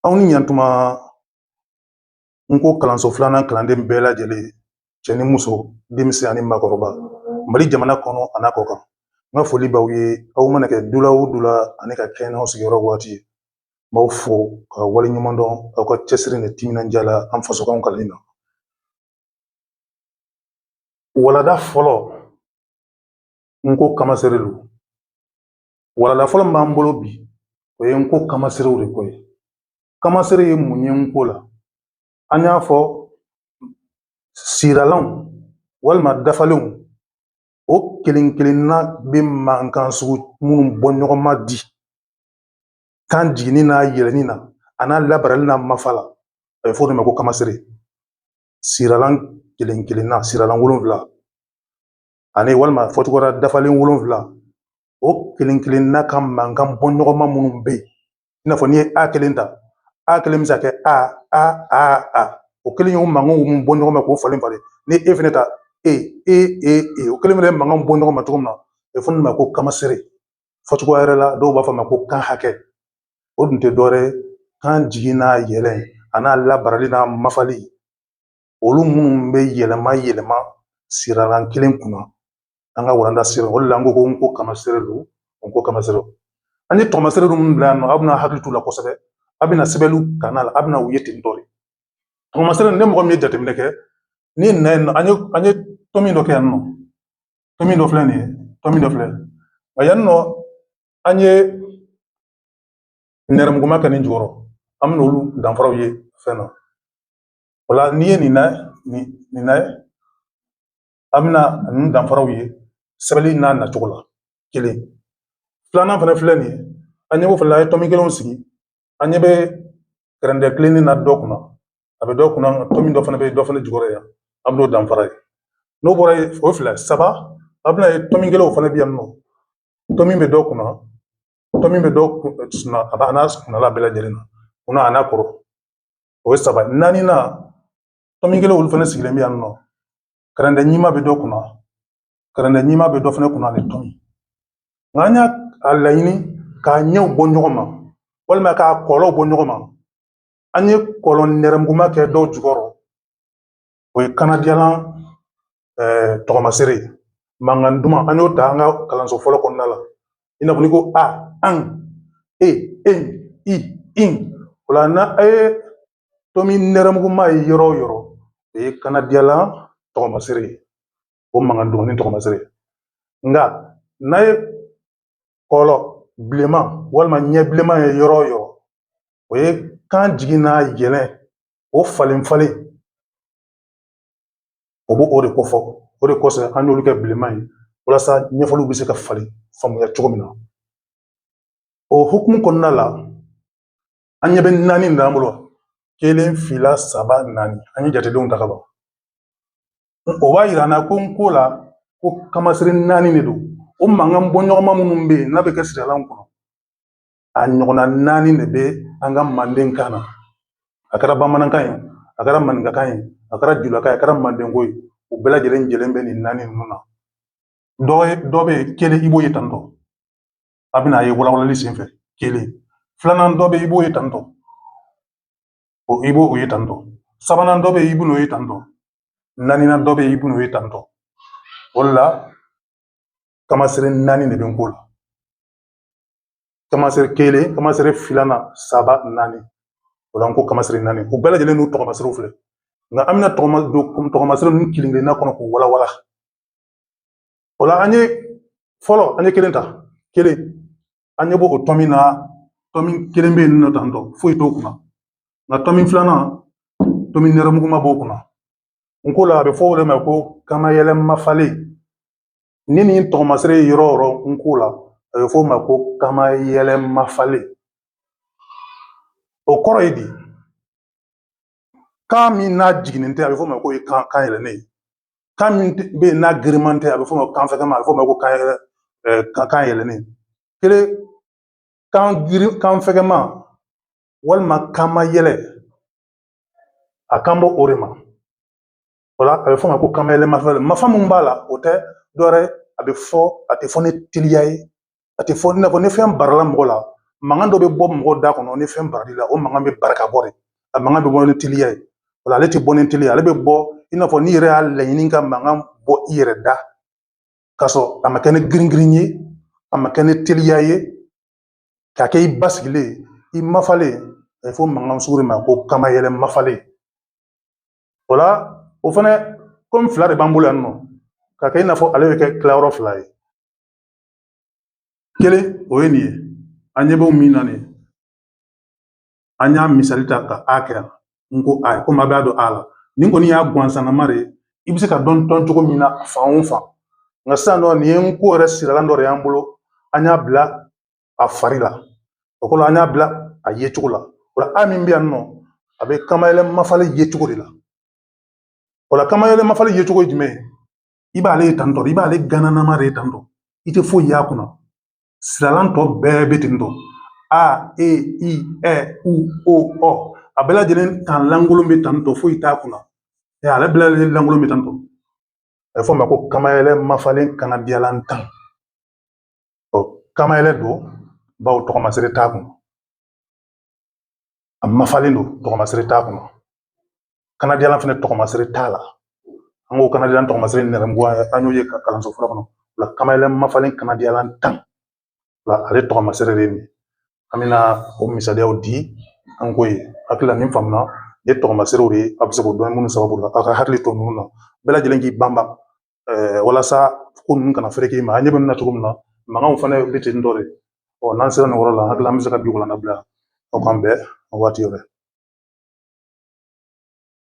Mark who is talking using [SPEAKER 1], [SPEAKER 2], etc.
[SPEAKER 1] Aw ni ɲantuma n ko kalanso filanan kalanden bɛɛ lajɛlen cɛ ni muso denmisɛn ani maakɔrɔba Mali jamana kɔnɔ a n'a kɔ kan n ka foli b'aw ye aw mana kɛ du la o du la ani ka kɛɲɛ n'aw sigiyɔrɔ waati n b'aw fo ka waleɲuman dɔn aw ka cɛsiri ni timinandiya la an fasokanw kalanni na. Walanda fɔlɔ n ko kamasere don. Walanda fɔlɔ min b'an bolo bi o ye n ko kamaserew de ko ye. Kamasere ye mun ye n ko la? An y'a fɔ siralanw walima dafalenw o kelen kelenna bɛ mankan sugu minnu bɔ ɲɔgɔn ma di kan jiginni n'a yɛlɛnni na a n'a labarali n'a mafa la a bɛ fɔ o de ma ko kamasere. Siralan kelen kelenna siralan 7 ani walima fɔtogora dafalen 7 o kelen kelenna ka mankan bɔ ɲɔgɔn ma minnu bɛ yen i n'a fɔ n'i ye a kelen ta a kelen bɛ se ka kɛ a o kelen ye o mankan minnu bɔ ɲɔgɔn ma k'o falen falen ni e fɛnɛ ta o kelen fɛnɛ ye mankan bɔ ɲɔgɔn ma cogo min na a bɛ fɔ nin ma ko kamasere. Fɔcogo yɛrɛ la dɔw b'a fɔ ma ko kan hakɛ o dun tɛ dɔwɛrɛ ye kan jigin n'a yɛlɛn a n'a labarali n'a mafali olu minnu bɛ yɛlɛma siralan kelen kunna an ka walanda sira o de la an ko n ko kamasere don n ko kamasere. An ye tɔgɔmasere minnu bila yan nɔ aw bɛna hakili t'u la kosɛbɛ a bɛna sɛbɛnniw ka n'a la a bɛna u ye ten tɔ de. Tɔgɔmasere ne mɔgɔ min ye jateminɛ kɛ ni na yen nɔ an ye tɔmin dɔ kɛ yan nɔ tɔmin dɔ filɛ nin ye tɔmin dɔ filɛ nka yan nɔ an ye nɛrɛmuguma kɛ nin jukɔrɔ an bɛna olu danfaraw ye fɛn na o la n'i ye nin na ye an bɛna nin danfaraw ye sɛbɛnni n'a nacogo la kelen. Filanan fana filɛ nin ye an ɲɛ b'o fana la an ye tɔmin kelenw sigi an ɲɛ bɛ kɛrɛndɛ kilennin na dɔ kunna a bɛ dɔ kunna tɔmin dɔ fana bɛ dɔ fana jukɔrɔ yan an bɛn'o danfara ye n'o bɔra ye o fila saba a bɛna ye tɔmin kelenw fana bɛ yan nɔ tɔmin bɛ dɔ kunna tɔmin bɛ dɔ kunna a b'a n'a kunnala bɛɛ lajɛlen na kunna a n'a kɔrɔ o ye saba. Naaninan tɔmin kelen olu fana sigilen bɛ yan nɔ kɛrɛndɛ ɲima bɛ dɔ kunna kɛrɛndɛ ɲima bɛ dɔ fana kunna ani tɔmin nka an y'a laɲini k'a ɲɛw bɔ ɲɔgɔn ma walima k'a kɔlɔw bɔ ɲɔgɔn ma an ye kɔlɔn nɛrɛmuguma kɛ dɔw jukɔrɔ o ye kanadiyalan tɔgɔmasere ye mankan duman an y'o ta an ka kalanso fɔlɔ kɔnɔna la i n'a fɔ n'i ko a an i in o la n'a ye tɔmin nɛrɛmuguma ye yɔrɔ o yɔrɔ o ye kanadiyalan tɔgɔmasere ye o mankan duman ni tɔgɔmasere nka n'a ye kɔlɔ bilenman walima ɲɛ bilenman ye yɔrɔ o yɔrɔ o ye kan jigin n'a yɛlɛn o falen falen o b'o de kofɔ o de kosɔn an y'olu kɛ bilenman ye walasa ɲɛfɔliw bɛ se ka falen faamuya cogo min na. O hukumu kɔnɔna la an ɲɛ bɛ 4 de an bolo 1 2 3 4 an ye jatedenw ta ka ban o b'a yira an na ko n ko la ko kamasere 4 de don o mankan bɔ ɲɔgɔnma minnu bɛ yen n'a bɛ kɛ siralan kɔnɔ a ɲɔgɔnna 4 de bɛ an ka manden kan na a kɛra bamanankan ye a kɛra maninkakan ye a kɛra julakan ye a kɛra mandenko ye u bɛɛ lajɛlen jɛlen bɛ nin 4 ninnu na dɔ bɛ yen 1 i b'o ye tantɔ a bɛna ye walawalali senfɛ 1 filanan dɔ bɛ yen i b'o ye tantɔ i b'o ye tantɔ sabanan dɔ bɛ yen i bɛn'o ye tantɔ naaninan dɔ bɛ yen i bɛn'o ye tantɔ o de la kamasere 4 de bɛ n ko la kamasere 1 kamasere filanan 3 4 o la n ko kamasere 4 u bɛɛ lajɛlen n'u tɔgɔmaserew filɛ nka an bɛna tɔgɔmasere ninnu kelen kelenna kɔnɔ k'u walawala o la an ye fɔlɔ an ye 1 ta 1 an ɲɛ b'o o tɔmin na tɔmin 1 bɛ yen nɔ tantɔ foyi t'o kunna nka tɔmin filanan tɔmin nɛrɛmuguma b'o kunna n ko la a bɛ fɔ o de ma ko kamayɛlɛ mafalen ni nin tɔgɔmasere ye yɔrɔ o yɔrɔ n ko la a bɛ fɔ o ma ko kamayɛlɛ mafalen o kɔrɔ ye di kan min n'a jiginnen tɛ a bɛ fɔ o ma ko kan yɛlɛnen kan min bɛ yen n'a giriman tɛ a bɛ fɔ o ma ko kan fɛgɛman a bɛ fɔ o ma ko kan yɛlɛnen kelen kan fɛgɛman walima kan ma yɛlɛ a kan bɔ o de ma o la a bɛ fɔ o ma ko kamayɛlɛ mafalen mafa mun b'a la o tɛ dɔwɛrɛ a bɛ fɔ a tɛ fɔ ni teliya ye a tɛ fɔ i n'a fɔ ni fɛn barala mɔgɔ la mankan dɔ bɛ bɔ mɔgɔw da kɔnɔ ni fɛn barili la o mankan bɛ barika bɔ de a mankan bɛ bɔ ni teliya ye wala ale tɛ bɔ ni teliya ale bɛ bɔ i n'a fɔ n'i yɛrɛ y'a laɲini ka mankan bɔ i yɛrɛ da k'a sɔrɔ a ma kɛ ni girin ye a ma kɛ ni teliya ye k'a kɛ i basigilen i mafalen a ye fɔ mankan sugu de ma ko kamayɛlɛ mafalen o la o fana komi fila de b'an bolo yan nɔ k'a kɛ i n'a fɔ ale bɛ kɛ tilayɔrɔ fila ye kelen o ye nin ye an ɲɛ b'o min na nin ye an y'a misali ta ka a kɛ yan n ko a ye komi a b'a dɔn a la nin kɔni y'a gansanama de ye i bɛ se ka dɔn cogo min na fan o fan nka sisan nɔ nin ye n ko yɛrɛ siralan dɔ de y'an bolo an y'a bila a fari la o kɔrɔ an y'a bila a ye cogo la o la a min bɛ yan nɔ a bɛ kamayɛlɛ mafalen ye cogo de la o la kamayɛlɛ mafalen ye cogo ye jumɛn ye i b'ale ye tantɔ i b'ale gananama de ye tantɔ i tɛ foyi y'a kunna siralan tɔ bɛɛ bɛ ten tɔ a e i ɛ u o ɔ a bɛɛ lajɛlen kan lankolon bɛ tantɔ foyi t'a kunna ale bɛɛ lajɛlen lankolon bɛ tantɔ a bɛ fɔ o ma ko kamayɛlɛ mafalen kanadiyalan tan kamayɛlɛ don bawo tɔgɔmasɛri t'a kun a mafalen don tɔgɔmasɛri t'a kɔnɔ kanadiyalan fana tɔgɔmasɛri t'a la an ko kanadiyalan tɔgɔmasɛri nɛrɛmuguya an y'o ye kalanso fɔlɔ kɔnɔ o la kamayɛlɛ mafalen kanadiyalan tan ale tɔgɔmasɛri de ye nin an bɛna o misaliyaw di an ko ye hakili la nin faamuna ye tɔgɔmasɛriw de ye a bɛ se k'o dɔn minnu sababu la aw ka hakili to ninnu na bɛɛ lajɛlen k'i banban walasa ko ninnu kana fereke i ma an ɲɛ bɛ min na cogo min na mankanw fana bɛ ten dɔ de n'an sera nin yɔrɔ la hakili la an bɛ se ka bi wolonwula bila aw k'an bɛn waati wɛrɛ